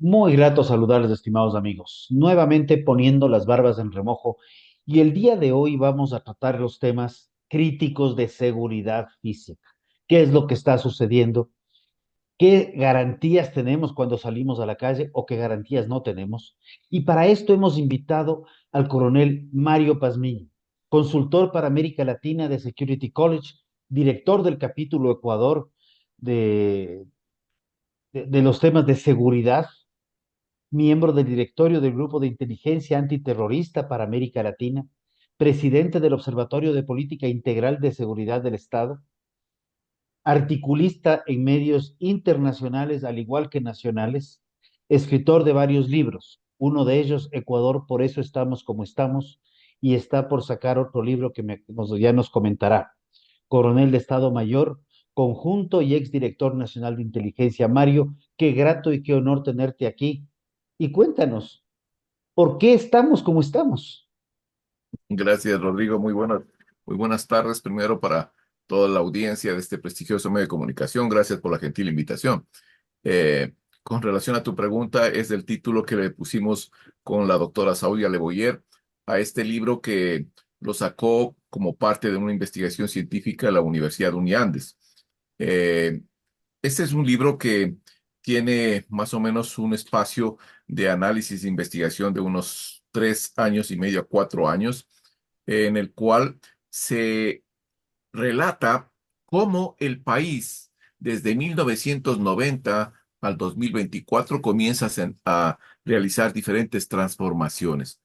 Muy grato saludarles, estimados amigos. Nuevamente poniendo las barbas en remojo y el día de hoy vamos a tratar los temas críticos de seguridad física. ¿Qué es lo que está sucediendo? ¿Qué garantías tenemos cuando salimos a la calle o qué garantías no tenemos? Y para esto hemos invitado al coronel Mario Pazmiño, consultor para América Latina de Security College, director del capítulo Ecuador de, de los temas de seguridad, miembro del directorio del Grupo de Inteligencia Antiterrorista para América Latina, presidente del Observatorio de Política Integral de Seguridad del Estado, articulista en medios internacionales al igual que nacionales, escritor de varios libros, uno de ellos, Ecuador, por eso estamos como estamos, y está por sacar otro libro que ya nos comentará. Coronel de Estado Mayor, conjunto y exdirector nacional de inteligencia. Mario, qué grato y qué honor tenerte aquí. Y cuéntanos, ¿por qué estamos como estamos? Gracias, Rodrigo. Muy buenas tardes primero para toda la audiencia de este prestigioso medio de comunicación. Gracias por la gentil invitación. Con relación a tu pregunta, es el título que le pusimos con la doctora Saudia Leboyer a este libro que lo sacó como parte de una investigación científica de la Universidad Uniandes. Eh, este es un libro que tiene más o menos un espacio de análisis e investigación de unos 3 años y medio a 4 años, en el cual se relata cómo el país desde 1990 al 2024 comienza a realizar diferentes transformaciones.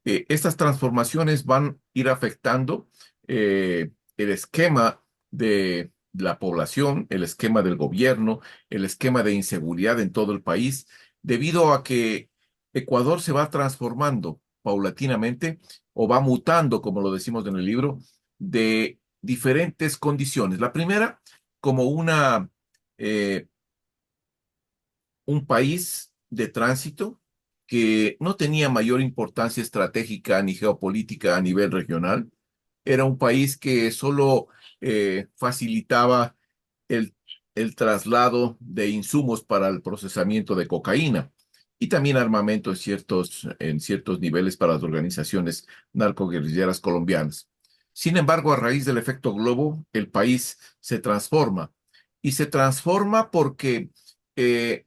Estas transformaciones van a ir afectando el esquema de la población, el esquema del gobierno, el esquema de inseguridad en todo el país, debido a que Ecuador se va transformando paulatinamente o va mutando, como lo decimos en el libro, de diferentes condiciones. La primera, como eh, un país de tránsito que no tenía mayor importancia estratégica ni geopolítica a nivel regional. Era un país que solo facilitaba el, el traslado de insumos para el procesamiento de cocaína y también armamento en ciertos niveles para las organizaciones narcoguerrilleras colombianas. Sin embargo, a raíz del efecto globo, el país se transforma y se transforma porque eh,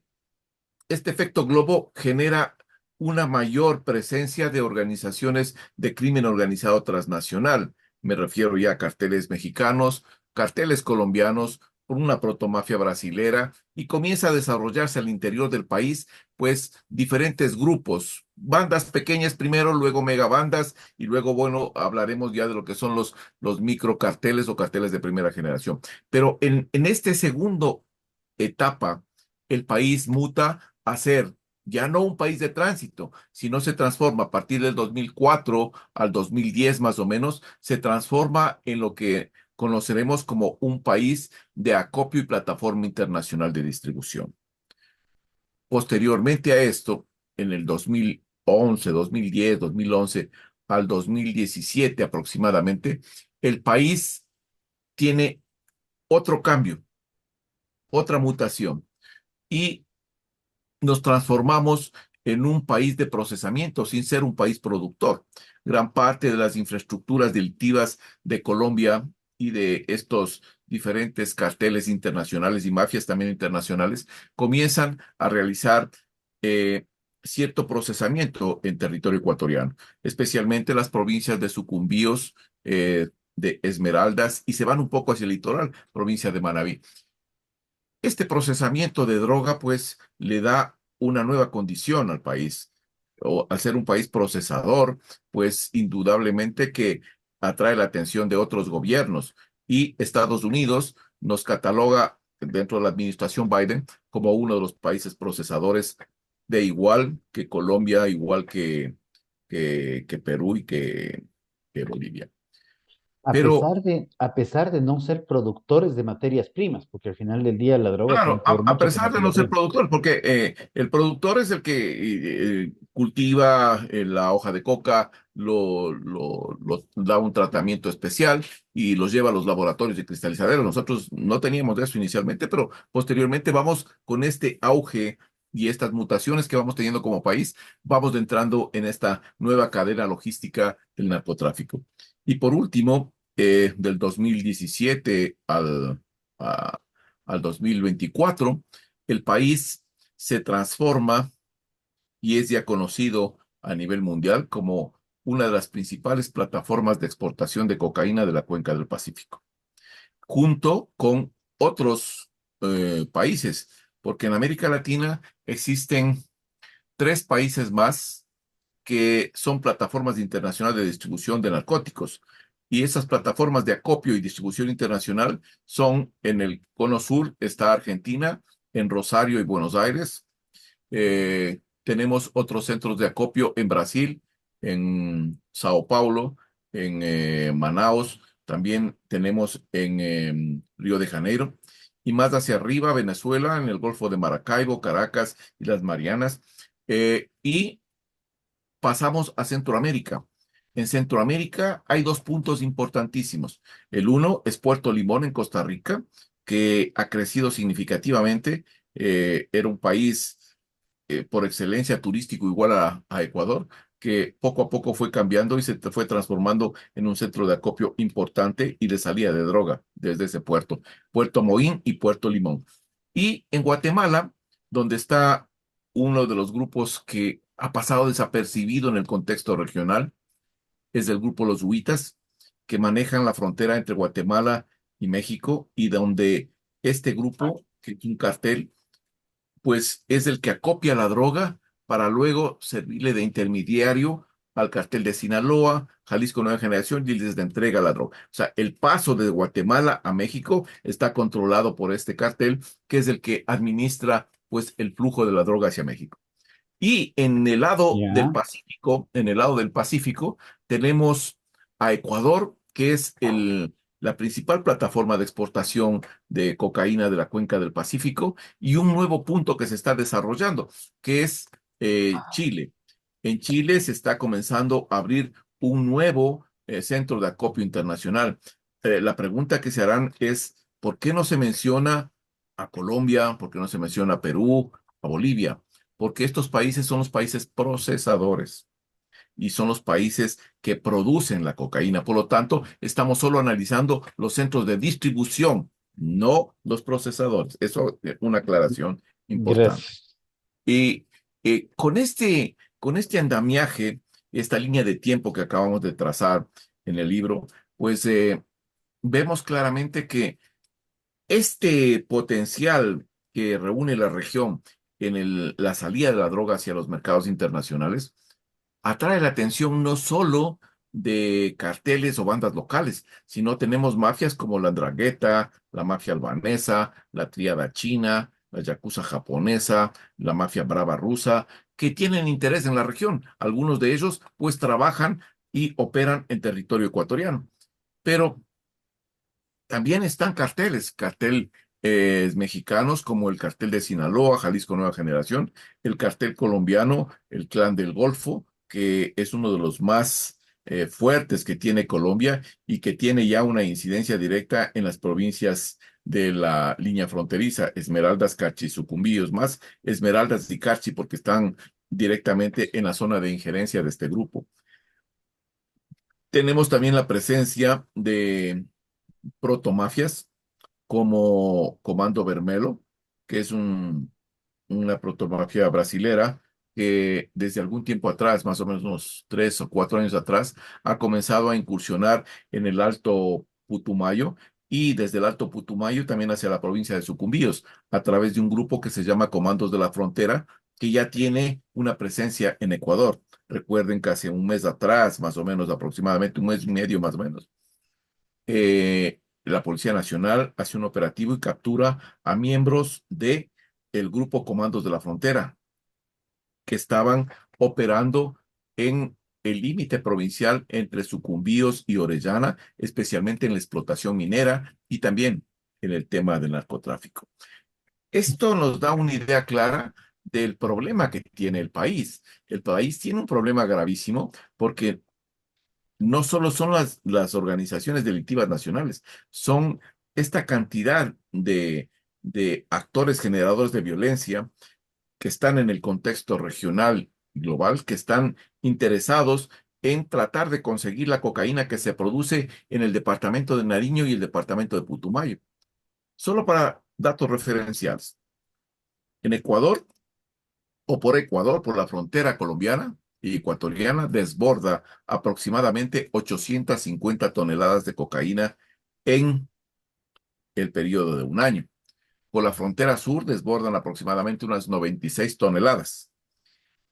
este efecto globo genera una mayor presencia de organizaciones de crimen organizado transnacional. Me refiero ya a carteles mexicanos, carteles colombianos, por una protomafia brasilera, y comienza a desarrollarse al interior del país, pues, diferentes grupos, bandas pequeñas primero, luego megabandas, y luego, bueno, hablaremos ya de lo que son los microcarteles o carteles de primera generación. Pero en este segundo etapa, el país muta a ser ya no un país de tránsito, sino se transforma a partir del 2004 al 2010 más o menos, se transforma en lo que conoceremos como un país de acopio y plataforma internacional de distribución. Posteriormente a esto, en el 2011, 2010, 2011 al 2017 aproximadamente, el país tiene otro cambio, otra mutación, y nos transformamos en un país de procesamiento sin ser un país productor. Gran parte de las infraestructuras delictivas de Colombia y de estos diferentes carteles internacionales y mafias también internacionales comienzan a realizar eh, cierto procesamiento en territorio ecuatoriano, especialmente las provincias de Sucumbíos, de Esmeraldas, y se van un poco hacia el litoral, provincia de Manabí. Este procesamiento de droga, pues, le da una nueva condición al país. O al ser un país procesador, pues, indudablemente que atrae la atención de otros gobiernos. Y Estados Unidos nos cataloga dentro de la administración Biden como uno de los países procesadores, de igual que Colombia, igual que Perú y que Bolivia. Pero A pesar de no ser productores de materias primas, porque al final del día la droga tiene claro, que ver a mucho con pesar de no materia ser prima. productor, porque el productor es el que cultiva la hoja de coca, lo da un tratamiento especial y los lleva a los laboratorios de cristalizaderos. Nosotros no teníamos de eso inicialmente, pero posteriormente vamos con este auge y estas mutaciones que vamos teniendo como país, vamos entrando en esta nueva cadena logística del narcotráfico. Y por último, del 2017 al 2024, el país se transforma y es ya conocido a nivel mundial como una de las principales plataformas de exportación de cocaína de la cuenca del Pacífico, junto con otros países, porque en América Latina existen tres países más que son plataformas internacionales de distribución de narcóticos. Y esas plataformas de acopio y distribución internacional son en el Cono Sur, está Argentina, en Rosario y Buenos Aires. Tenemos otros centros de acopio en Brasil, en Sao Paulo, en Manaos, también tenemos en Río de Janeiro, y más hacia arriba, Venezuela, en el Golfo de Maracaibo, Caracas y las Marianas. Y pasamos a Centroamérica. En Centroamérica hay dos puntos importantísimos. El uno es Puerto Limón en Costa Rica, que ha crecido significativamente. Era un país por excelencia turístico igual a Ecuador, que poco a poco fue cambiando y se fue transformando en un centro de acopio importante y de salida de droga desde ese puerto, Puerto Moín y Puerto Limón. Y en Guatemala, donde está uno de los grupos que ha pasado desapercibido en el contexto regional, es el grupo Los Huitas, que manejan la frontera entre Guatemala y México, y donde este grupo, que es un cartel, pues es el que acopia la droga para luego servirle de intermediario al cartel de Sinaloa, Jalisco Nueva Generación, y les entrega la droga. O sea, el paso de Guatemala a México está controlado por este cartel, que es el que administra pues el flujo de la droga hacia México. Y en el lado del Ya, Pacífico, en el lado del Pacífico, tenemos a Ecuador, que es la principal plataforma de exportación de cocaína de la cuenca del Pacífico, y un nuevo punto que se está desarrollando, que es Chile. En Chile se está comenzando a abrir un nuevo centro de acopio internacional. La pregunta que se harán es, ¿por qué no se menciona a Colombia? ¿Por qué no se menciona a Perú, a Bolivia? Porque estos países son los países procesadores y son los países que producen la cocaína. Por lo tanto, estamos solo analizando los centros de distribución, no los procesadores. Eso es una aclaración importante. gracias. Y con este andamiaje, esta línea de tiempo que acabamos de trazar en el libro, pues vemos claramente que este potencial que reúne la región en la salida de la droga hacia los mercados internacionales atrae la atención no solo de carteles o bandas locales, sino tenemos mafias como la Ndrangheta, la mafia albanesa, la tríada china, la yakuza japonesa, la mafia brava rusa, que tienen interés en la región. Algunos de ellos pues trabajan y operan en territorio ecuatoriano. Pero también están cartel mexicanos como el cartel de Sinaloa, Jalisco Nueva Generación, el cartel colombiano, el Clan del Golfo, que es uno de los más fuertes que tiene Colombia y que tiene ya una incidencia directa en las provincias de la línea fronteriza, Esmeraldas, Carchi y Sucumbíos, más Esmeraldas y Carchi porque están directamente en la zona de injerencia de este grupo. Tenemos también la presencia de protomafias como Comando Vermelo, que es una protomafia brasilera que desde algún tiempo atrás, más o menos unos 3 o 4 años atrás, ha comenzado a incursionar en el Alto Putumayo y desde el Alto Putumayo también hacia la provincia de Sucumbíos, a través de un grupo que se llama Comandos de la Frontera, que ya tiene una presencia en Ecuador. Recuerden que hace un mes atrás, más o menos, aproximadamente un mes y medio más o menos, la Policía Nacional hace un operativo y captura a miembros de el Grupo Comandos de la Frontera que estaban operando en el límite provincial entre Sucumbíos y Orellana, especialmente en la explotación minera y también en el tema del narcotráfico. Esto nos da una idea clara del problema que tiene el país. El país tiene un problema gravísimo porque no solo son las organizaciones delictivas nacionales, son esta cantidad de actores generadores de violencia que están en el contexto regional y global, que están interesados en tratar de conseguir la cocaína que se produce en el departamento de Nariño y el departamento de Putumayo. Solo para datos referenciales. En Ecuador, o por Ecuador, por la frontera colombiana y ecuatoriana, desborda aproximadamente 850 toneladas de cocaína en el periodo de un año. Por la frontera sur desbordan aproximadamente unas 96 toneladas.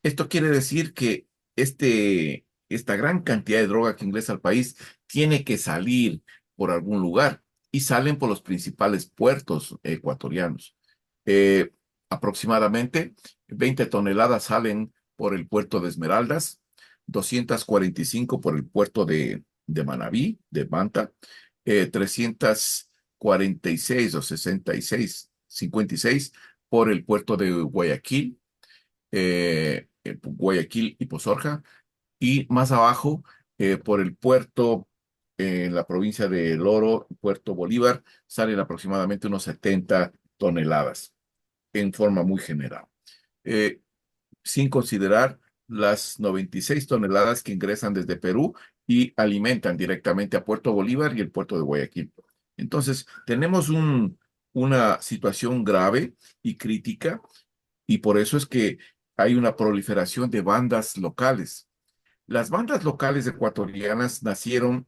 Esto quiere decir que esta gran cantidad de droga que ingresa al país tiene que salir por algún lugar y salen por los principales puertos ecuatorianos. Eh, Aproximadamente 20 toneladas salen por el puerto de Esmeraldas, 245 por el puerto de Manabí, de Manta, 346 o 66, 56 por el puerto de Guayaquil, Guayaquil y Pozorja, y más abajo por el puerto en la provincia de El Oro, Puerto Bolívar, salen aproximadamente unos 70 toneladas en forma muy general. Eh, Sin considerar las 96 toneladas que ingresan desde Perú y alimentan directamente a Puerto Bolívar y el puerto de Guayaquil. Entonces, tenemos una situación grave y crítica y por eso es que hay una proliferación de bandas locales. Las bandas locales ecuatorianas nacieron,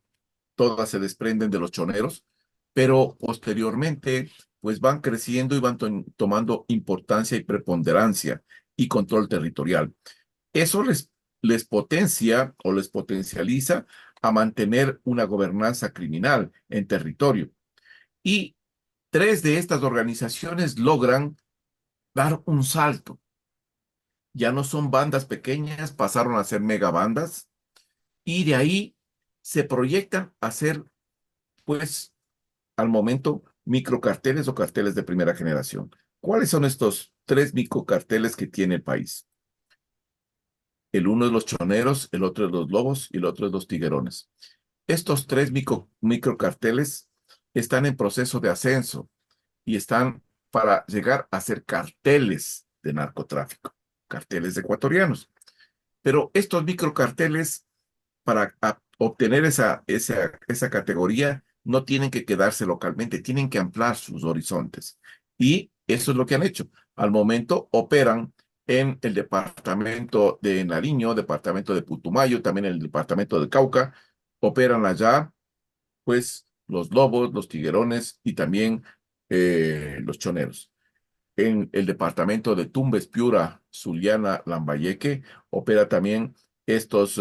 todas se desprenden de los choneros, pero posteriormente pues van creciendo y van tomando importancia y preponderancia y control territorial. Eso les potencia o les potencializa a mantener una gobernanza criminal en territorio. Y tres de estas organizaciones logran dar un salto. Ya no son bandas pequeñas, pasaron a ser megabandas y de ahí se proyectan a ser, pues, al momento, microcarteles o carteles de primera generación. ¿Cuáles son estos tres microcarteles que tiene el país? El uno es los choneros, el otro es los lobos y el otro es los tiguerones. Estos tres microcarteles están en proceso de ascenso y están para llegar a ser carteles de narcotráfico, carteles ecuatorianos. Pero estos microcarteles, para obtener esa categoría, no tienen que quedarse localmente, tienen que ampliar sus horizontes. Y eso es lo que han hecho. Al momento operan en el departamento de Nariño, departamento de Putumayo, también en el departamento de Cauca. Operan allá, pues, los lobos, los tiguerones y también los choneros. En el departamento de Tumbes, Piura, Zuliana, Lambayeque, opera también estos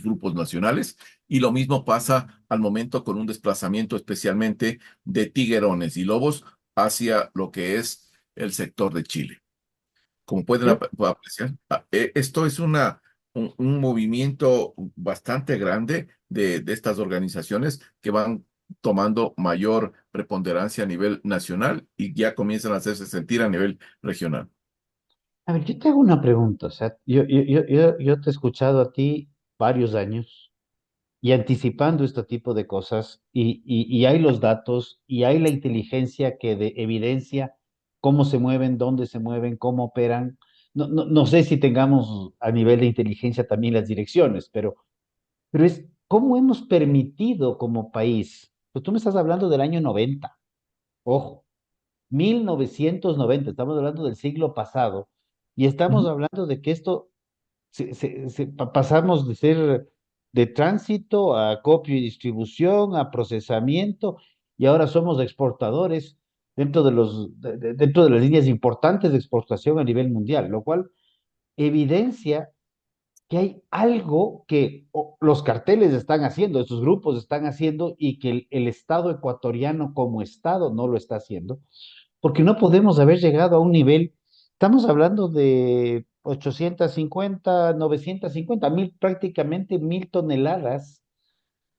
grupos nacionales. Y lo mismo pasa al momento con un desplazamiento especialmente de tiguerones y lobos hacia lo que es el sector de Chile. Como pueden Yo, apreciar, esto es un movimiento bastante grande de estas organizaciones que van tomando mayor preponderancia a nivel nacional y ya comienzan a hacerse sentir a nivel regional. a ver, yo te hago una pregunta, o sea, yo te he escuchado a ti varios años y anticipando este tipo de cosas y hay los datos y hay la inteligencia que de evidencia cómo se mueven, dónde se mueven, cómo operan. No sé si tengamos a nivel de inteligencia también las direcciones, pero es cómo hemos permitido como país. Pues tú me estás hablando del año 90, ojo, 1990, estamos hablando del siglo pasado y estamos Ujú. hablando de que esto pasamos de ser de tránsito a acopio y distribución, a procesamiento, y ahora somos exportadores dentro de las líneas importantes de exportación a nivel mundial, lo cual evidencia que hay algo que los carteles están haciendo, estos grupos están haciendo y que el Estado ecuatoriano como Estado no lo está haciendo porque no podemos haber llegado a un nivel, estamos hablando de 850, 950, prácticamente 1000 toneladas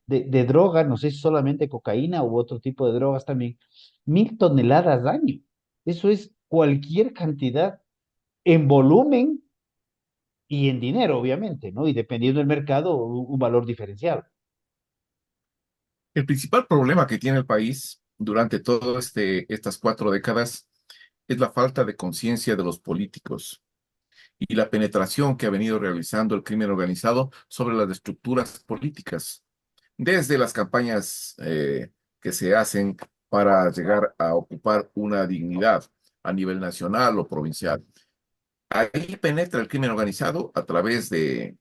de droga, no sé si solamente cocaína u otro tipo de drogas también, 1000 toneladas año. Eso es cualquier cantidad en volumen y en dinero, obviamente, ¿no? Y dependiendo del mercado, un valor diferencial. El principal problema que tiene el país durante todas estas 4 décadas es la falta de conciencia de los políticos y la penetración que ha venido realizando el crimen organizado sobre las estructuras políticas, desde las campañas que se hacen para llegar a ocupar una dignidad a nivel nacional o provincial. Ahí penetra el crimen organizado a través de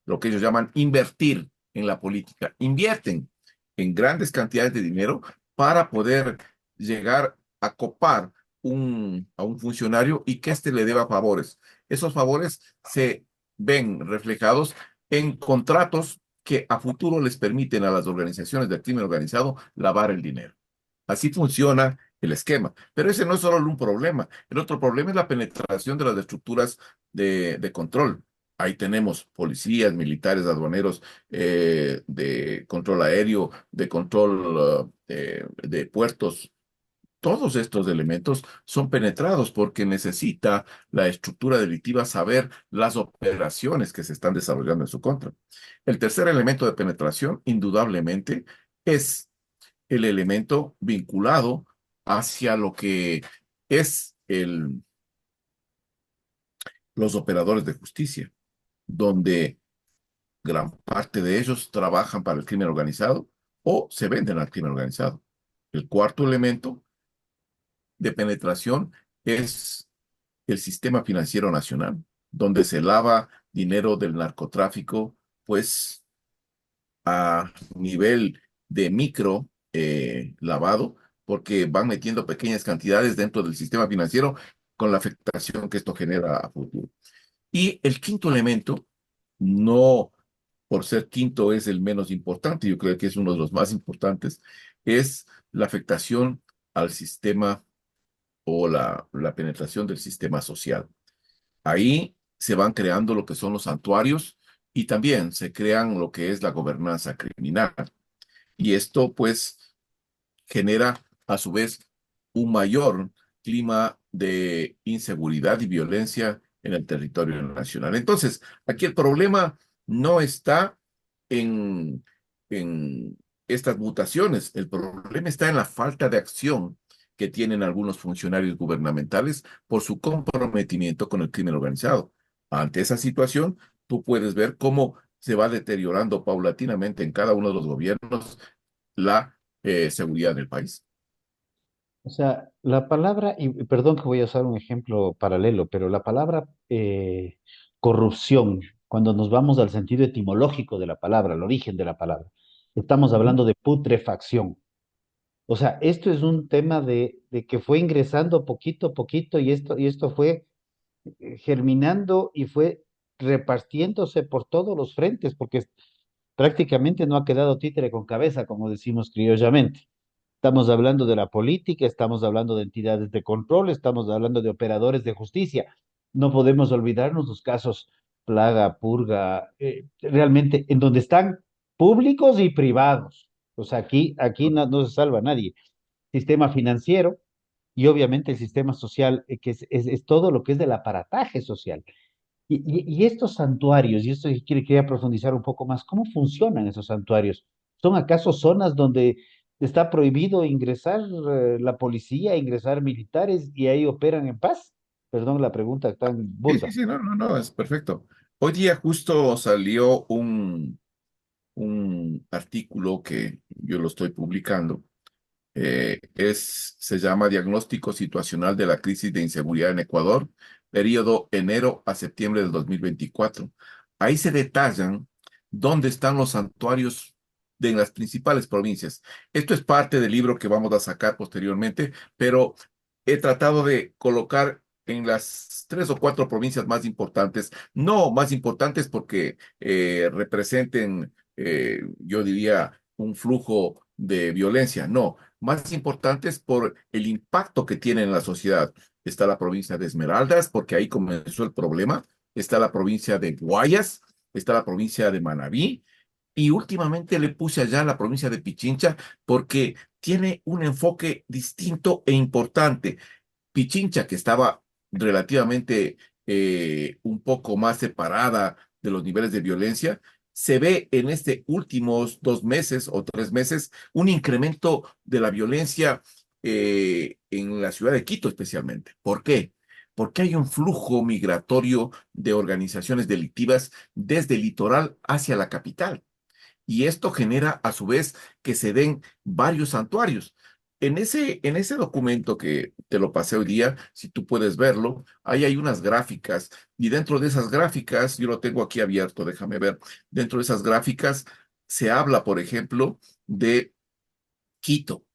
lo que ellos llaman invertir en la política. Invierten en grandes cantidades de dinero para poder llegar a copar a un funcionario y que éste le deba favores. Esos favores se ven reflejados en contratos que a futuro les permiten a las organizaciones del crimen organizado lavar el dinero. Así funciona el esquema. Pero ese no es solo un problema. El otro problema es la penetración de las estructuras de control. Ahí tenemos policías, militares, aduaneros, de control aéreo, de control de puertos. Todos estos elementos son penetrados porque necesita la estructura delictiva saber las operaciones que se están desarrollando en su contra. El tercer elemento de penetración, indudablemente, es el elemento vinculado hacia lo que es los operadores de justicia, donde gran parte de ellos trabajan para el crimen organizado o se venden al crimen organizado. El cuarto elemento de penetración es el sistema financiero nacional, donde se lava dinero del narcotráfico, pues a nivel de micro lavado, porque van metiendo pequeñas cantidades dentro del sistema financiero con la afectación que esto genera a futuro. Y el quinto elemento, no por ser quinto es el menos importante, yo creo que es uno de los más importantes, es la afectación al sistema o la penetración del sistema social. Ahí se van creando lo que son los santuarios y también se crean lo que es la gobernanza criminal. Y esto pues genera a su vez un mayor clima de inseguridad y violencia en el territorio nacional. Entonces, aquí el problema no está en, en estas mutaciones, el problema está en la falta de acción que tienen algunos funcionarios gubernamentales por su comprometimiento con el crimen organizado. Ante esa situación, tú puedes ver cómo se va deteriorando paulatinamente en cada uno de los gobiernos la seguridad del país. O sea, la palabra, y perdón que voy a usar un ejemplo paralelo, pero la palabra corrupción, cuando nos vamos al sentido etimológico de la palabra, al origen de la palabra, estamos Ujú. hablando de putrefacción. O sea, esto es un tema de que fue ingresando poquito a poquito y esto fue germinando y fue repartiéndose por todos los frentes, porque prácticamente no ha quedado títere con cabeza, como decimos criollamente. Estamos hablando de la política, estamos hablando de entidades de control, estamos hablando de operadores de justicia. No podemos olvidarnos los casos Plaga, Purga, realmente en donde están públicos y privados. O sea, aquí no se salva nadie. Sistema financiero y obviamente el sistema social, que es todo lo que es del aparataje social. Y estos santuarios, y esto quería profundizar un poco más, ¿cómo funcionan esos santuarios? ¿Son acaso zonas donde está prohibido ingresar la policía, ingresar militares y ahí operan en paz? Perdón la pregunta tan Sí, sí, burda. sí, no, no, no, es perfecto. Hoy día justo salió un artículo que yo lo estoy publicando. Se llama Diagnóstico Situacional de la Crisis de Inseguridad en Ecuador, periodo enero a septiembre del 2024. Ahí se detallan dónde están los santuarios de las principales provincias. Esto es parte del libro que vamos a sacar posteriormente, pero he tratado de colocar en las tres o cuatro provincias más importantes, no más importantes porque representen, yo diría, un flujo de violencia, no, más importantes por el impacto que tienen en la sociedad. Está la provincia de Esmeraldas, porque ahí comenzó el problema. Está la provincia de Guayas, está la provincia de Manabí, y últimamente le puse allá la provincia de Pichincha porque tiene un enfoque distinto e importante. Pichincha, que estaba relativamente un poco más separada de los niveles de violencia, se ve en este últimos 2 meses o 3 meses un incremento de la violencia en la ciudad de Quito especialmente. ¿Por qué? Porque hay un flujo migratorio de organizaciones delictivas desde el litoral hacia la capital. Y esto genera a su vez que se den varios santuarios. En ese documento que te lo pasé hoy día, si tú puedes verlo, ahí hay unas gráficas y dentro de esas gráficas, yo lo tengo aquí abierto, déjame ver, dentro de esas gráficas se habla, por ejemplo, de Quito.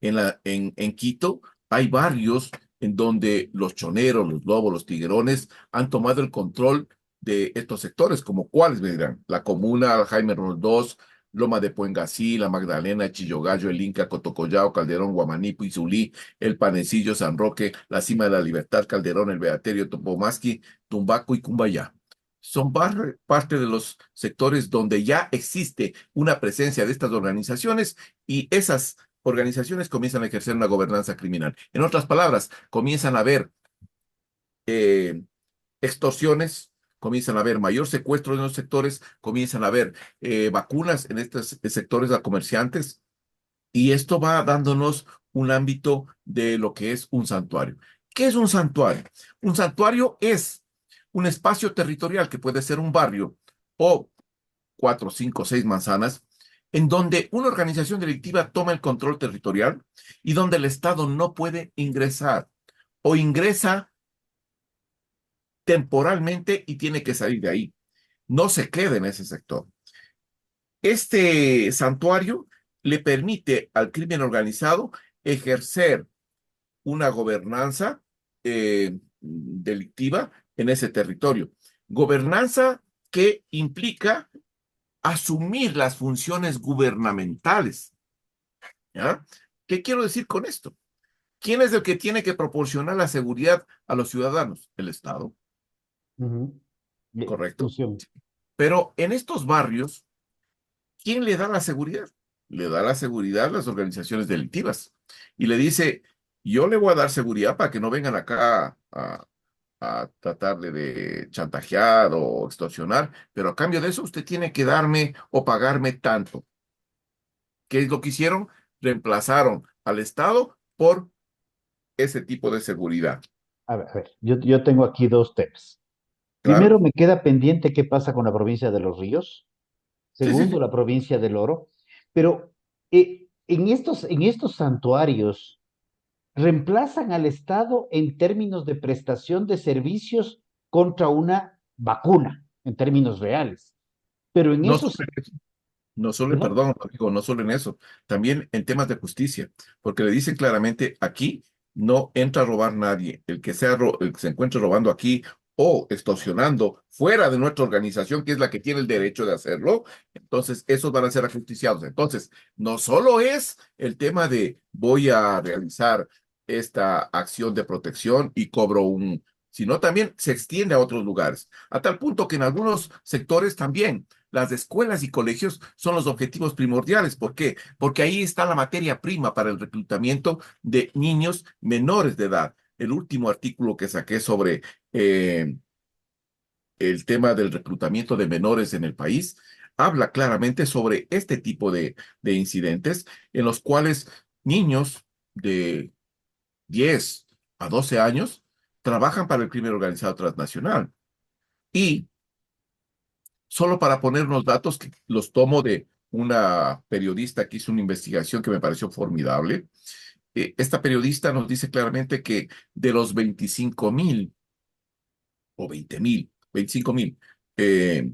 En Quito hay barrios en donde los choneros, los lobos, los tiguerones han tomado el control de estos sectores, como cuáles, me dirán, la Comuna, Jaime Roldós, Loma de Puengasí, La Magdalena, Chillogallo, El Inca, Cotocollao, Calderón, Guamaní, Izulí, El Panecillo, San Roque, La Cima de la Libertad, Calderón, El Beaterio, Topomasqui, Tumbaco y Cumbayá. Son parte de los sectores donde ya existe una presencia de estas organizaciones y esas organizaciones comienzan a ejercer una gobernanza criminal. En otras palabras, comienzan a haber eh, extorsiones, comienzan a haber mayor secuestro en los sectores, comienzan a haber vacunas en estos sectores a comerciantes, y esto va dándonos un ámbito de lo que es un santuario. ¿Qué es un santuario? Un santuario es un espacio territorial que puede ser un barrio o cuatro, cinco, seis manzanas, en donde una organización delictiva toma el control territorial y donde el Estado no puede ingresar o ingresa temporalmente y tiene que salir de ahí. No se queda en ese sector. Este santuario le permite al crimen organizado ejercer una gobernanza delictiva en ese territorio. Gobernanza que implica asumir las funciones gubernamentales. ¿Ya? ¿Qué quiero decir con esto? ¿Quién es el que tiene que proporcionar la seguridad a los ciudadanos? El Estado, Ujú. correcto. Función. Pero en estos barrios, ¿quién le da la seguridad? Le da la seguridad a las organizaciones delictivas. Y le dice, yo le voy a dar seguridad para que no vengan acá a tratarle de chantajear o extorsionar, pero a cambio de eso usted tiene que darme o pagarme tanto. ¿Qué es lo que hicieron? Reemplazaron al Estado por ese tipo de seguridad. A ver, yo tengo aquí dos temas. Claro. Primero, me queda pendiente qué pasa con la provincia de Los Ríos. Sí, sí, Segundo, sí. la provincia del Oro. Pero en estos santuarios, reemplazan al Estado en términos de prestación de servicios contra una vacuna, en términos reales. Pero en No solo esos, en eso, no solo, perdón, perdón, amigo, no solo en eso, también en temas de justicia, porque le dicen claramente aquí no entra a robar nadie. El que se encuentre robando aquí o extorsionando fuera de nuestra organización, que es la que tiene el derecho de hacerlo, entonces esos van a ser ajusticiados. Entonces, no solo es el tema de voy a realizar esta acción de protección y cobro sino también se extiende a otros lugares, a tal punto que en algunos sectores también las escuelas y colegios son los objetivos primordiales. ¿Por qué? Porque ahí está la materia prima para el reclutamiento de niños menores de edad. El último artículo que saqué sobre el tema del reclutamiento de menores en el país habla claramente sobre este tipo de incidentes en los cuales niños de 10 a 12 años trabajan para el crimen organizado transnacional. Y solo para poner unos datos que los tomo de una periodista que hizo una investigación que me pareció formidable. Esta periodista nos dice claramente que de los 25.000 o 20.000, 25.000 eh,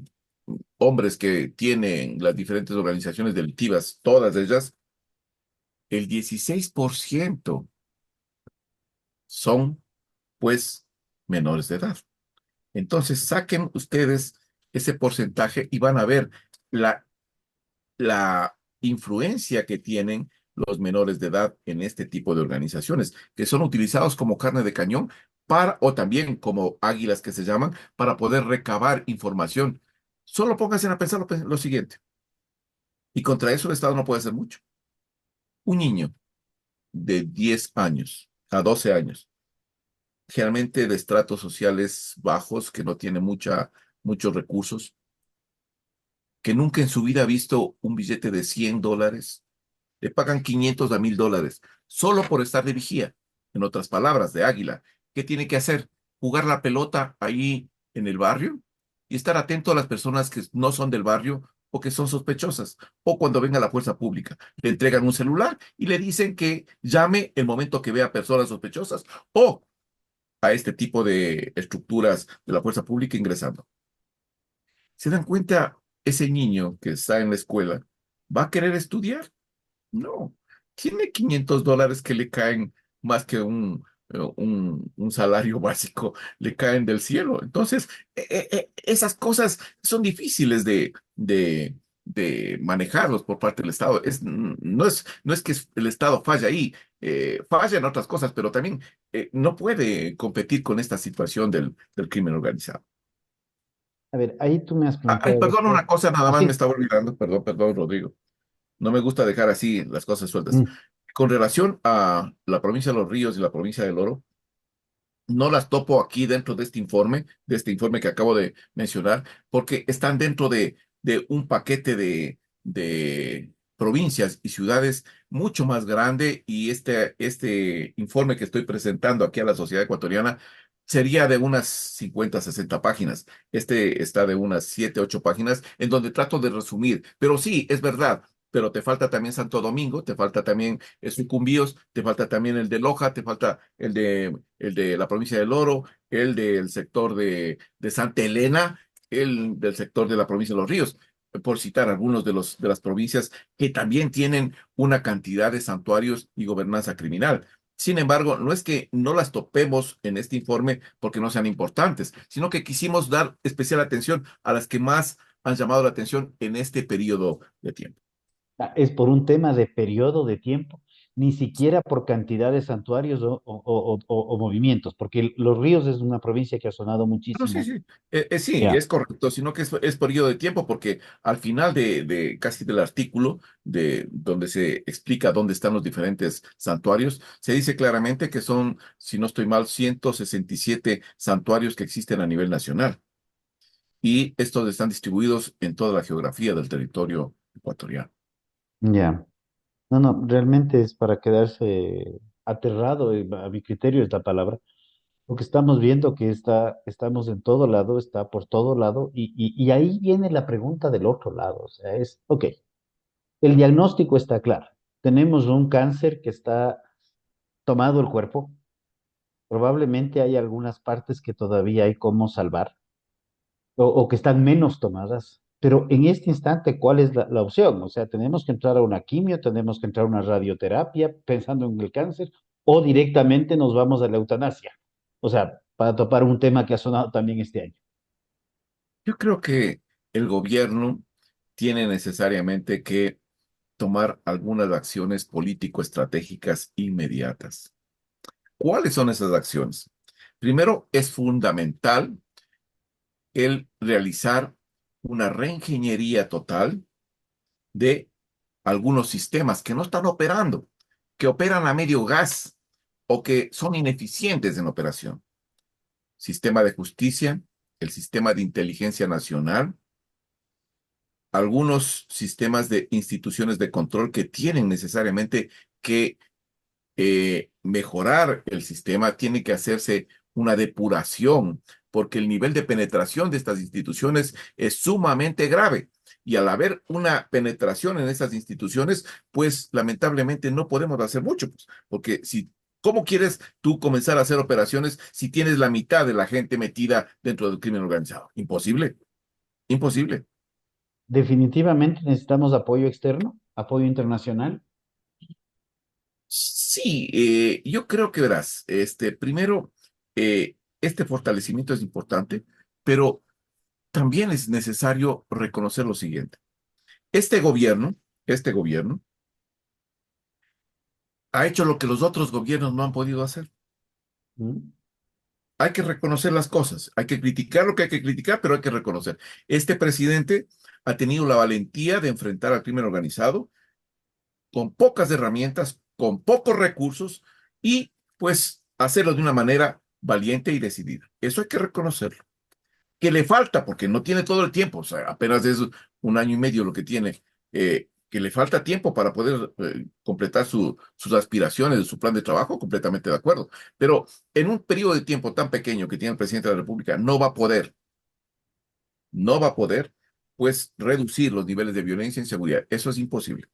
hombres que tienen las diferentes organizaciones delictivas, todas ellas, el 16% son pues menores de edad. Entonces saquen ustedes ese porcentaje y van a ver la la influencia que tienen los menores de edad en este tipo de organizaciones, que son utilizados como carne de cañón o también como águilas que se llaman, para poder recabar información. Solo pónganse a pensar lo siguiente, y contra eso el Estado no puede hacer mucho. Un niño de 10 años a 12 años, generalmente de estratos sociales bajos, que no tiene muchos recursos, que nunca en su vida ha visto un billete de $100, le pagan 500 a $1,000 solo por estar de vigía. En otras palabras, de águila. ¿Qué tiene que hacer? Jugar la pelota ahí en el barrio y estar atento a las personas que no son del barrio o que son sospechosas. O cuando venga la fuerza pública, le entregan un celular y le dicen que llame el momento que vea personas sospechosas o a este tipo de estructuras de la fuerza pública ingresando. ¿Se dan cuenta? Ese niño que está en la escuela va a querer estudiar. No, tiene $500 que le caen más que un salario básico, le caen del cielo. Entonces, esas cosas son difíciles de manejarlos por parte del Estado. No es que el Estado falla ahí, falla en otras cosas, pero también no puede competir con esta situación del crimen organizado. A ver, ahí tú me has Ay, planteado dos perdón, una cosas. cosa nada más me Así. estaba olvidando, perdón, perdón, Rodrigo. No me gusta dejar así las cosas sueltas. Mm. Con relación a la provincia de Los Ríos y la provincia del Oro, no las topo aquí dentro de este informe que acabo de mencionar, porque están dentro de un paquete de provincias y ciudades mucho más grande y este informe que estoy presentando aquí a la sociedad ecuatoriana sería de unas 50, 60 páginas. Este está de unas 7, 8 páginas en donde trato de resumir, pero sí, es verdad. Pero te falta también Santo Domingo, te falta también Sucumbíos, te falta también el de Loja, te falta el de la provincia del Oro, el del sector de Santa Elena, el del sector de la provincia de Los Ríos, por citar algunos de las provincias que también tienen una cantidad de santuarios y gobernanza criminal. Sin embargo, no es que no las topemos en este informe porque no sean importantes, sino que quisimos dar especial atención a las que más han llamado la atención en este periodo de tiempo. Es por un tema de periodo de tiempo, ni siquiera por cantidad de santuarios o movimientos, porque Los Ríos es una provincia que ha sonado No, sí, muchísimo. sí, sí, Ya, es correcto, sino que es periodo de tiempo, porque al final de casi del artículo, de donde se explica dónde están los diferentes santuarios, se dice claramente que son, si no estoy mal, 167 santuarios que existen a nivel nacional, y estos están distribuidos en toda la geografía del territorio ecuatoriano. ya. No, no, realmente es para quedarse aterrado, a mi criterio es la palabra, porque estamos viendo que estamos en todo lado, está por todo lado, y ahí viene la pregunta del otro lado, o sea, ok, el diagnóstico está claro, tenemos un cáncer que está tomado el cuerpo, probablemente hay algunas partes que todavía hay como salvar, o que están menos tomadas. Pero en este instante, ¿cuál es la opción? O sea, tenemos que entrar a una quimio, tenemos que entrar a una radioterapia pensando en el cáncer, o directamente nos vamos a la eutanasia. O sea, para topar un tema que ha sonado también este año. Yo creo que el gobierno tiene necesariamente que tomar algunas acciones político-estratégicas inmediatas. ¿Cuáles son esas acciones? Primero, es fundamental el realizar una reingeniería total de algunos sistemas que no están operando, que operan a medio gas o que son ineficientes en operación. Sistema de justicia, el sistema de inteligencia nacional, algunos sistemas de instituciones de control que tienen necesariamente que mejorar el sistema, tiene que hacerse una depuración, porque el nivel de penetración de estas instituciones es sumamente grave. Y al haber una penetración en estas instituciones, pues lamentablemente no podemos hacer mucho, pues, porque si, ¿cómo quieres tú comenzar a hacer operaciones si tienes la mitad de la gente metida dentro del crimen organizado? Imposible, imposible. Definitivamente necesitamos apoyo externo, apoyo internacional. Sí, yo creo que verás, primero, este fortalecimiento es importante, pero también es necesario reconocer lo siguiente. Este gobierno, este gobierno ha hecho lo que los otros gobiernos no han podido hacer. ¿Mm? Hay que reconocer las cosas, hay que criticar lo que hay que criticar, pero hay que reconocer. Este presidente ha tenido la valentía de enfrentar al crimen organizado con pocas herramientas, con pocos recursos y pues hacerlo de una manera valiente y decidida. Eso hay que reconocerlo. Que le falta, porque no tiene todo el tiempo, o sea, apenas es un año y medio lo que tiene, que le falta tiempo para poder completar sus aspiraciones, su plan de trabajo, completamente de acuerdo. Pero en un periodo de tiempo tan pequeño que tiene el presidente de la República, no va a poder, pues, reducir los niveles de violencia e inseguridad. Eso es imposible.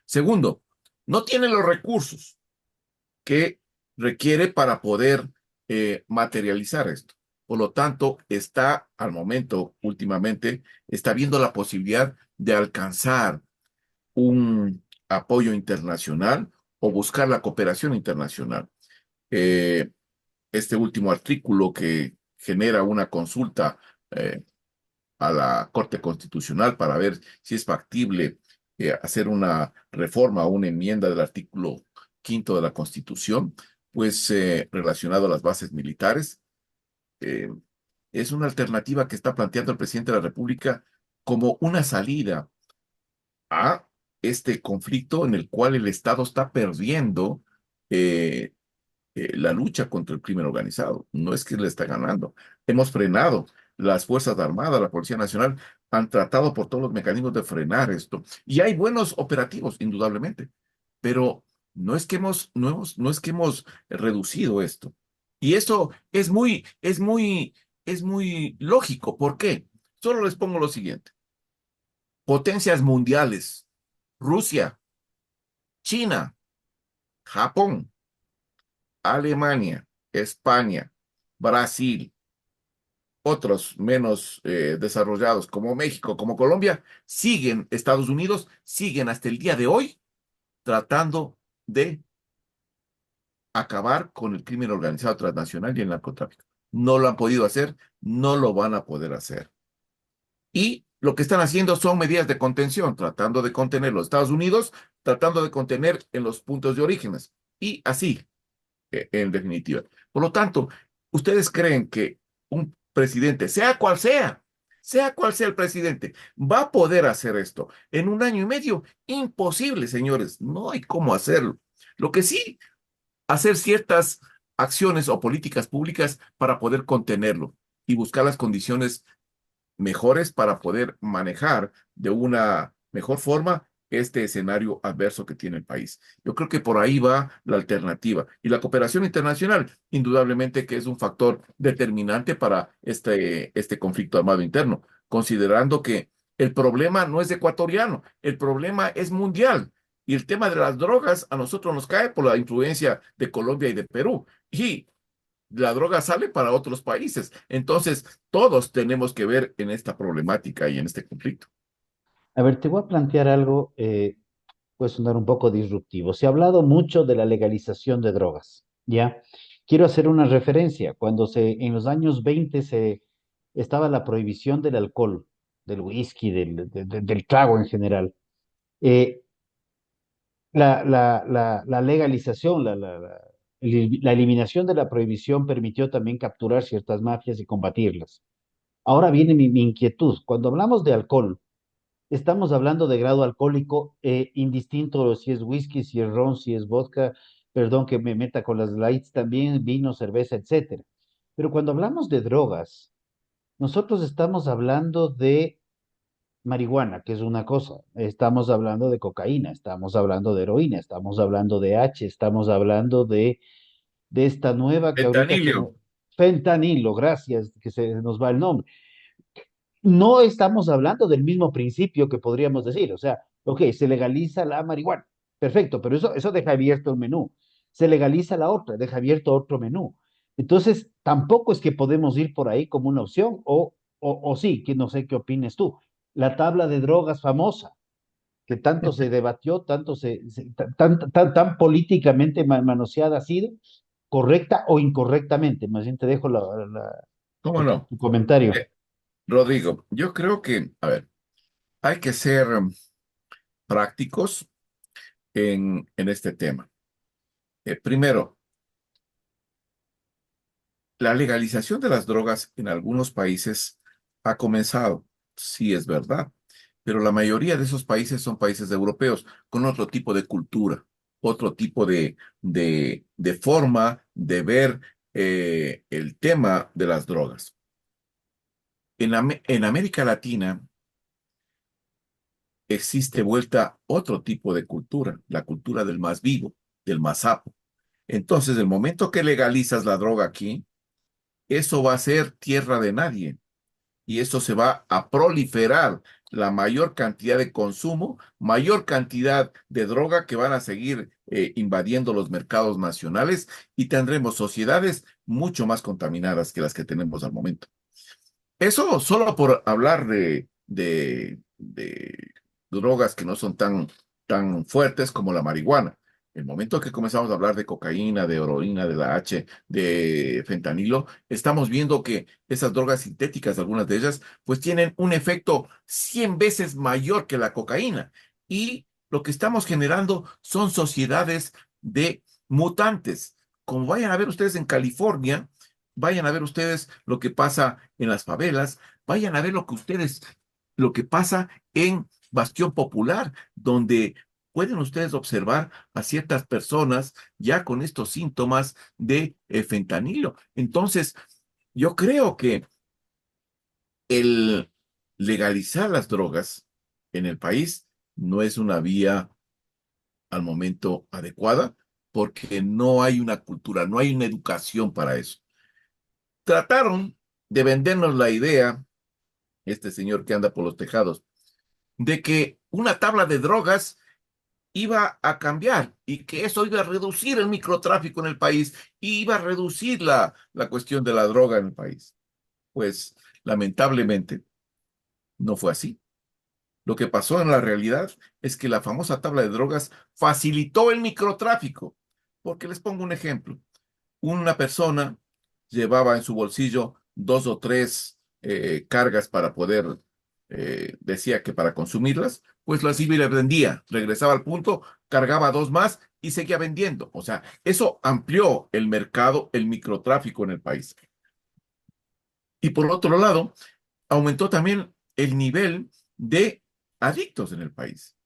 Segundo, no tiene los recursos que requiere para poder materializar esto. Por lo tanto, está al momento, últimamente, está viendo la posibilidad de alcanzar un apoyo internacional o buscar la cooperación internacional. Eh, este último artículo que genera una consulta eh, a la Corte Constitucional para ver si es factible hacer una reforma o una enmienda del artículo quinto de la Constitución, pues relacionado a las bases militares. eh, es una alternativa que está planteando el presidente de la República como una salida a este conflicto en el cual el Estado está perdiendo eh, la lucha contra el crimen organizado. No es que le está ganando. Hemos frenado. Las Fuerzas Armadas, la Policía Nacional han tratado por todos los mecanismos de frenar esto. Y hay buenos operativos, indudablemente, pero no es que hemos reducido esto. Y eso es muy lógico. ¿Por qué? Solo les pongo lo siguiente. Potencias mundiales: Rusia, China, Japón, Alemania, España, Brasil, otros menos desarrollados como México, como Colombia, Estados Unidos, siguen hasta el día de hoy tratando de acabar con el crimen organizado transnacional y el narcotráfico. No lo han podido hacer, no lo van a poder hacer. Y lo que están haciendo son medidas de contención, tratando de contener los Estados Unidos, tratando de contener en los puntos de orígenes. Y así, en definitiva. Por lo tanto, ¿ustedes creen que un presidente, sea cual sea el presidente, va a poder hacer esto en un año y medio? Imposible, señores, no hay cómo hacerlo. Lo que sí, hacer ciertas acciones o políticas públicas para poder contenerlo y buscar las condiciones mejores para poder manejar de una mejor forma este escenario adverso que tiene el país. Yo creo que por ahí va la alternativa. Y la cooperación internacional, indudablemente que es un factor determinante para este conflicto armado interno, considerando que el problema no es ecuatoriano, el problema es mundial. Y el tema de las drogas a nosotros nos cae por la influencia de Colombia y de Perú. Y la droga sale para otros países. Entonces, todos tenemos que ver en esta problemática y en este conflicto. A ver, te voy a plantear algo, puede sonar un poco disruptivo. Se ha hablado mucho de la legalización de drogas, ¿ya? Quiero hacer una referencia. En los años 20 se estaba la prohibición del alcohol, del whisky, del trago en general. Eh, la legalización, la eliminación de la prohibición permitió también capturar ciertas mafias y combatirlas. Ahora viene mi inquietud. Cuando hablamos de alcohol, estamos hablando de grado alcohólico indistinto si es whisky, si es ron, si es vodka, perdón que me meta con las lights también, vino, cerveza, etcétera. Pero cuando hablamos de drogas, nosotros estamos hablando de marihuana, que es una cosa, estamos hablando de cocaína, estamos hablando de heroína, estamos hablando de H, estamos hablando de esta nueva que ahorita Fentanilo. fentanilo, gracias, que se nos va el nombre. No estamos hablando del mismo principio que podríamos decir. O sea, ok, se legaliza la marihuana. Perfecto, pero eso deja abierto el menú. Se legaliza la otra, deja abierto otro menú. Entonces, tampoco es que podemos ir por ahí como una opción, o sí, que no sé qué opines tú. La tabla de drogas famosa, que tanto se debatió, tan políticamente manoseada ha sido, correcta o incorrectamente. Más bien te dejo ¿Cómo no? tu comentario. Eh, Rodrigo, yo creo que, a ver, hay que ser prácticos en este tema. Primero, la legalización de las drogas en algunos países ha comenzado, sí es verdad, pero la mayoría de esos países son países europeos con otro tipo de cultura, otro tipo de forma de ver el tema de las drogas. En América Latina, existe vuelta otro tipo de cultura, la cultura del más vivo, del más sapo. Entonces, el momento que legalizas la droga aquí, eso va a ser tierra de nadie y eso se va a proliferar la mayor cantidad de consumo, mayor cantidad de droga que van a seguir invadiendo los mercados nacionales y tendremos sociedades mucho más contaminadas que las que tenemos al momento. Eso solo por hablar de drogas que no son tan fuertes como la marihuana. El momento que comenzamos a hablar de cocaína, de heroína, de la H, de fentanilo, estamos viendo que esas drogas sintéticas, algunas de ellas, pues tienen un efecto 100 veces mayor que la cocaína. Y lo que estamos generando son sociedades de mutantes. Como vayan a ver ustedes en California, vayan a ver ustedes lo que pasa en las favelas, vayan a ver lo que pasa en Bastión Popular, donde pueden ustedes observar a ciertas personas ya con estos síntomas de fentanilo. Entonces, yo creo que el legalizar las drogas en el país no es una vía al momento adecuada, porque no hay una cultura, no hay una educación para eso. Trataron de vendernos la idea, este señor que anda por los tejados, de que una tabla de drogas iba a cambiar y que eso iba a reducir el microtráfico en el país y iba a reducir la cuestión de la droga en el país. Pues lamentablemente no fue así. Lo que pasó en la realidad es que la famosa tabla de drogas facilitó el microtráfico. Porque les pongo un ejemplo. Una persona llevaba en su bolsillo dos o tres cargas para poder, decía que para consumirlas, pues las iba y las vendía, regresaba al punto, cargaba dos más y seguía vendiendo. O sea, eso amplió el mercado, el microtráfico en el país. Y por otro lado, aumentó también el nivel de adictos en el país,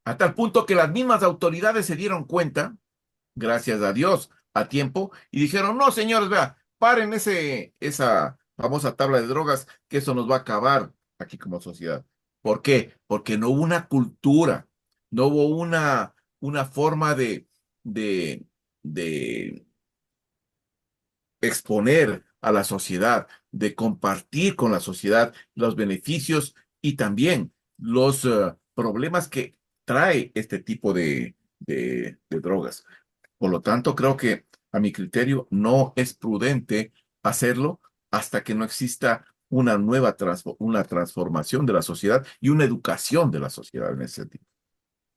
a tal punto que las mismas autoridades se dieron cuenta, gracias a Dios, a tiempo, y dijeron, no, señores, vea, paren esa famosa tabla de drogas, que eso nos va a acabar aquí como sociedad. ¿Por qué? Porque no hubo una cultura, no hubo una forma de, de exponer a la sociedad, de compartir con la sociedad los beneficios y también los problemas que trae este tipo de drogas. Por lo tanto, creo que a mi criterio no es prudente hacerlo hasta que no exista una transformación de la sociedad y una educación de la sociedad en ese sentido.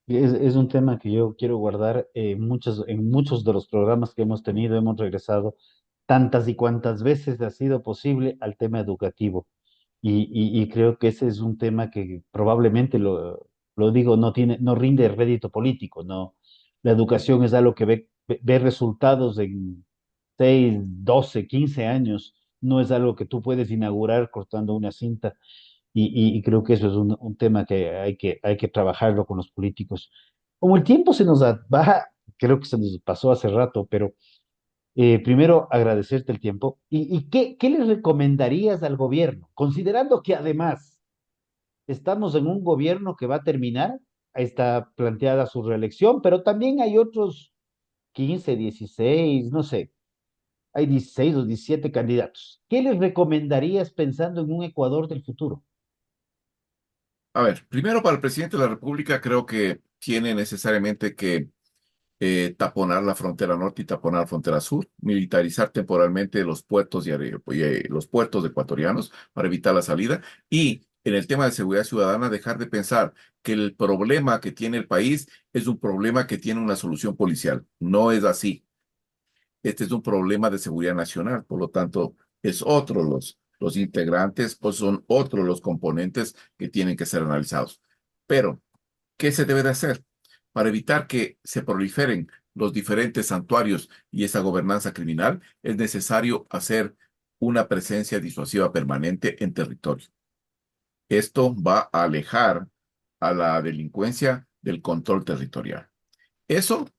Es un tema que yo quiero guardar. En muchos de los programas que hemos tenido hemos regresado tantas y cuantas veces ha sido posible al tema educativo. Y creo que ese es un tema que probablemente lo digo, no rinde rédito político, no. La educación es algo que ve resultados en 6 12 15 años, no es algo que tú puedes inaugurar cortando una cinta. Y creo que eso es un tema que hay que trabajarlo con los políticos. Como el tiempo se nos va, creo que se nos pasó hace rato, pero primero agradecerte el tiempo. ¿Y qué le recomendarías al gobierno? Considerando que además estamos en un gobierno que va a terminar, está planteada su reelección, pero también hay otros 15 16 no sé, hay 16 o 17 candidatos. ¿Qué les recomendarías pensando en un Ecuador del futuro? A ver, primero para el presidente de la República creo que tiene necesariamente que taponar la frontera norte y taponar la frontera sur, militarizar temporalmente los puertos los puertos ecuatorianos para evitar la salida y en el tema de seguridad ciudadana dejar de pensar que el problema que tiene el país es un problema que tiene una solución policial. No es así. Este es un problema de seguridad nacional, por lo tanto, es otro los integrantes, pues son otros los componentes que tienen que ser analizados. Pero, ¿qué se debe de hacer para evitar que se proliferen los diferentes santuarios y esa gobernanza criminal? Es necesario hacer una presencia disuasiva permanente en territorio. Esto va a alejar a la delincuencia del control territorial. Eso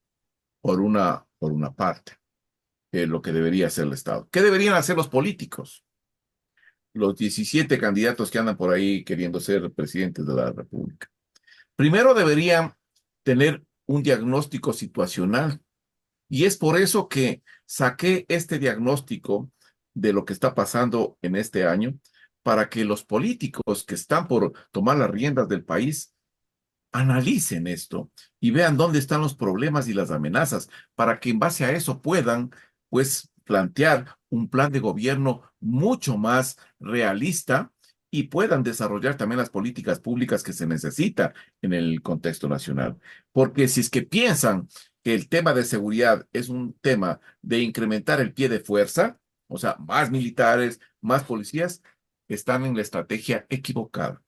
por una parte, lo que debería hacer el Estado. ¿Qué deberían hacer los políticos? los 17 candidatos que andan por ahí queriendo ser presidentes de la República. Primero deberían tener un diagnóstico situacional y es por eso que saqué este diagnóstico de lo que está pasando en este año para que los políticos que están por tomar las riendas del país analicen esto y vean dónde están los problemas y las amenazas para que en base a eso puedan, pues, plantear un plan de gobierno mucho más realista y puedan desarrollar también las políticas públicas que se necesitan en el contexto nacional. Porque si es que piensan que el tema de seguridad es un tema de incrementar el pie de fuerza, o sea, más militares, más policías, están en la estrategia equivocada.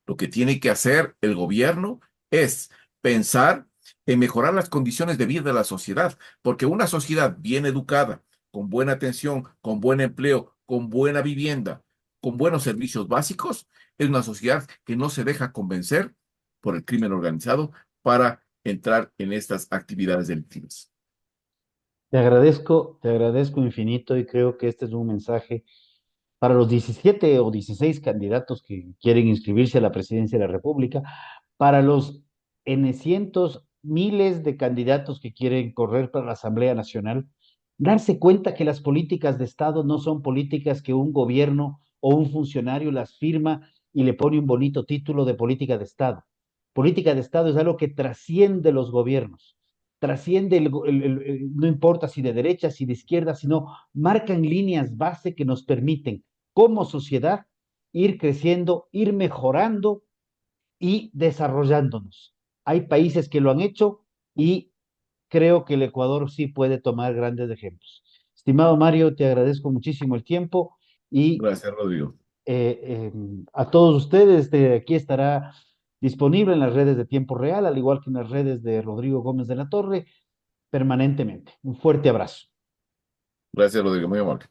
Lo que tiene que hacer el gobierno es pensar en mejorar las condiciones de vida de la sociedad, porque una sociedad bien educada, con buena atención, con buen empleo, con buena vivienda, con buenos servicios básicos, es una sociedad que no se deja convencer por el crimen organizado para entrar en estas actividades delictivas. Te agradezco infinito y creo que este es un mensaje para los 17 o 16 candidatos que quieren inscribirse a la presidencia de la República, para los N cientos, miles de candidatos que quieren correr para la Asamblea Nacional, darse cuenta que las políticas de Estado no son políticas que un gobierno o un funcionario las firma y le pone un bonito título de política de Estado. Política de Estado es algo que trasciende los gobiernos, trasciende, no importa si de derecha, si de izquierda, sino marcan líneas base que nos permiten como sociedad ir creciendo, ir mejorando y desarrollándonos. Hay países que lo han hecho y creo que el Ecuador sí puede tomar grandes ejemplos. Estimado Mario, te agradezco muchísimo el tiempo y Gracias, Rodrigo. a todos ustedes, aquí estará disponible en las redes de tiempo real, al igual que en las redes de Rodrigo Gómez de la Torre, permanentemente. Un fuerte abrazo. Gracias, Rodrigo. Muy amable.